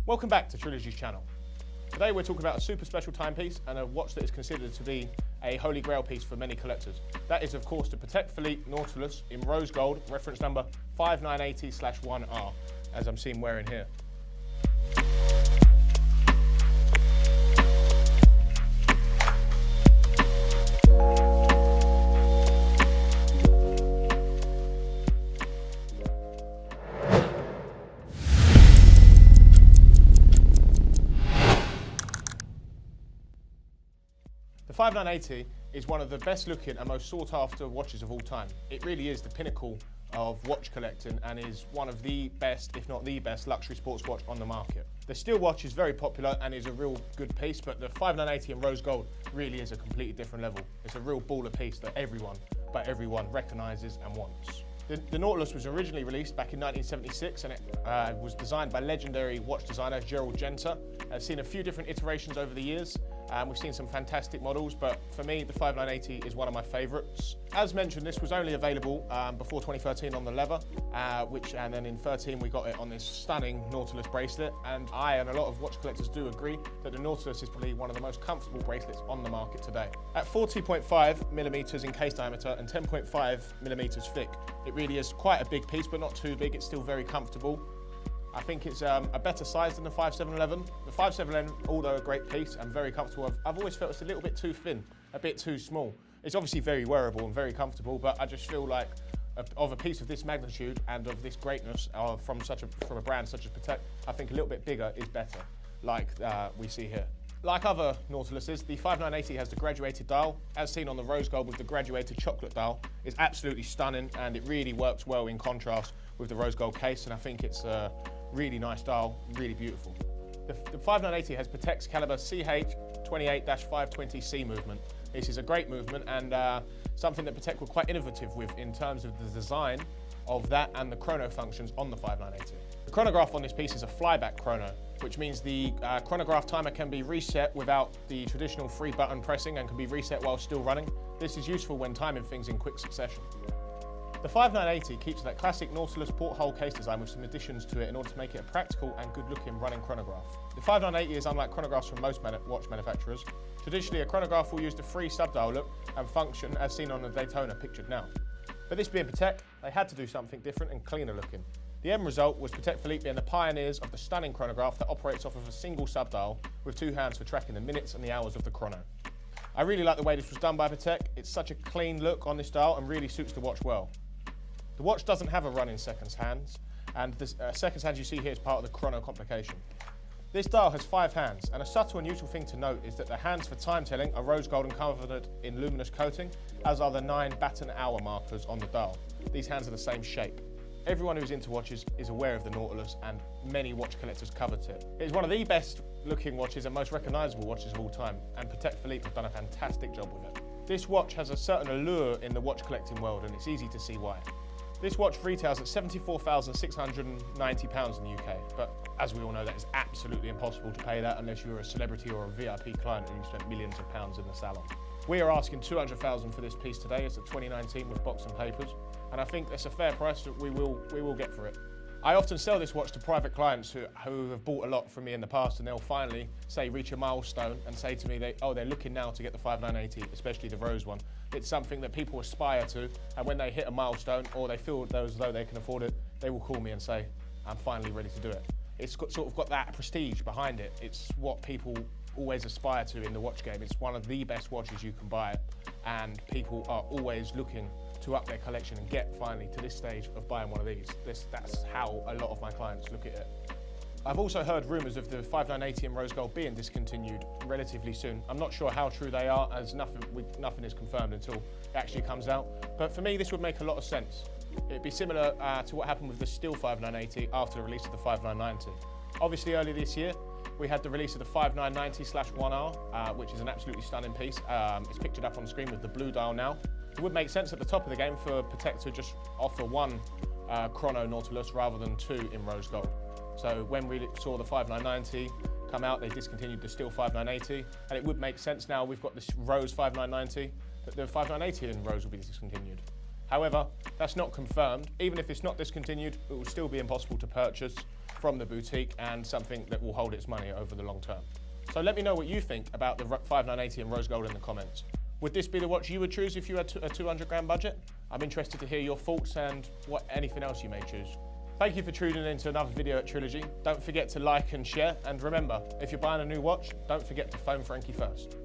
Welcome back to Trilogy's channel. Today we're talking about a super special timepiece and a watch that is considered to be a holy grail piece for many collectors. That is of course the Patek Philippe Nautilus in rose gold, reference number 5980/1R, as I'm seen wearing here. The 5980 is one of the best looking and most sought after watches of all time. It really is the pinnacle of watch collecting and is one of the best, if not the best, luxury sports watch on the market. The steel watch is very popular and is a real good piece, but the 5980 in rose gold really is a completely different level. It's a real baller piece that everyone recognises and wants. The Nautilus was originally released back in 1976 and it was designed by legendary watch designer Gerald Genter. I've seen a few different iterations over the years. We've seen some fantastic models, but for me, the 5980 is one of my favourites. As mentioned, this was only available before 2013 on the leather, and then in 13 we got it on this stunning Nautilus bracelet. And I and a lot of watch collectors do agree that the Nautilus is probably one of the most comfortable bracelets on the market today. At 40.5mm in case diameter and 10.5mm thick, it really is quite a big piece, but not too big. It's still very comfortable. I think it's a better size than the 5711. The 5711, although a great piece and very comfortable, I've always felt it's a little bit too thin, a bit too small. It's obviously very wearable and very comfortable, but I just feel like of a piece of this magnitude and of this greatness from a brand such as Patek, I think a little bit bigger is better, like we see here. Like other Nautiluses, the 5980 has the graduated dial. As seen on the rose gold with the graduated chocolate dial, is absolutely stunning and it really works well in contrast with the rose gold case, and I think it's a really nice dial, really beautiful. The 5980 has Patek's caliber CH28-520C movement. This is a great movement and something that Patek were quite innovative with in terms of the design of that and the chrono functions on the 5980. The chronograph on this piece is a flyback chrono, which means the chronograph timer can be reset without the traditional free button pressing and can be reset while still running. This is useful when timing things in quick succession. The 5980 keeps that classic Nautilus porthole case design with some additions to it in order to make it a practical and good-looking running chronograph. The 5980 is unlike chronographs from most watch manufacturers. Traditionally, a chronograph will use the free subdial look and function as seen on the Daytona pictured now. But this being Patek, they had to do something different and cleaner looking. The end result was Patek Philippe being the pioneers of the stunning chronograph that operates off of a single subdial with two hands for tracking the minutes and the hours of the chrono. I really like the way this was done by Patek. It's such a clean look on this dial and really suits the watch well. The watch doesn't have a run in seconds hands, and the seconds hands you see here is part of the chrono complication. This dial has 5 hands, and a subtle and useful thing to note is that the hands for time telling are rose gold and covered in luminous coating, as are the 9 baton hour markers on the dial. These hands are the same shape. Everyone who's into watches is aware of the Nautilus, and many watch collectors covet it. It is one of the best looking watches and most recognisable watches of all time, and Patek Philippe have done a fantastic job with it. This watch has a certain allure in the watch collecting world, and it's easy to see why. This watch retails at £74,690 in the UK, but as we all know, that is absolutely impossible to pay that unless you're a celebrity or a VIP client and you spent millions of pounds in the salon. We are asking $200,000 for this piece today. It's a 2019 with box and papers, and I think that's a fair price that we will get for it. I often sell this watch to private clients who have bought a lot from me in the past, and they'll finally reach a milestone and say to me, they're looking now to get the 5980, especially the rose one. It's something that people aspire to, and when they hit a milestone or they feel as though they can afford it, they will call me and say, I'm finally ready to do it. It's sort of got that prestige behind it. It's what people always aspire to in the watch game. It's one of the best watches you can buy, and people are always looking to up their collection and get finally to this stage of buying one of these. That's how a lot of my clients look at it. I've also heard rumours of the 5980 in rose gold being discontinued relatively soon. I'm not sure how true they are, as nothing is confirmed until it actually comes out. But for me, this would make a lot of sense. It'd be similar to what happened with the steel 5980 after the release of the 5990. Obviously, earlier this year, we had the release of the 5990/1R, which is an absolutely stunning piece. It's pictured up on the screen with the blue dial now. It would make sense at the top of the game for Patek to just offer one chrono Nautilus rather than 2 in rose gold. So when we saw the 5990 come out, they discontinued the steel 5980, and it would make sense now we've got this rose 5990, that the 5980 in rose will be discontinued. However, that's not confirmed. Even if it's not discontinued, it will still be impossible to purchase. from the boutique and something that will hold its money over the long term. So let me know what you think about the 5980 and rose gold in the comments. Would this be the watch you would choose if you had a 200 grand budget? I'm interested to hear your thoughts and anything else you may choose. Thank you for tuning in to another video at Trilogy. Don't forget to like and share, and remember, if you're buying a new watch, don't forget to phone Frankie first.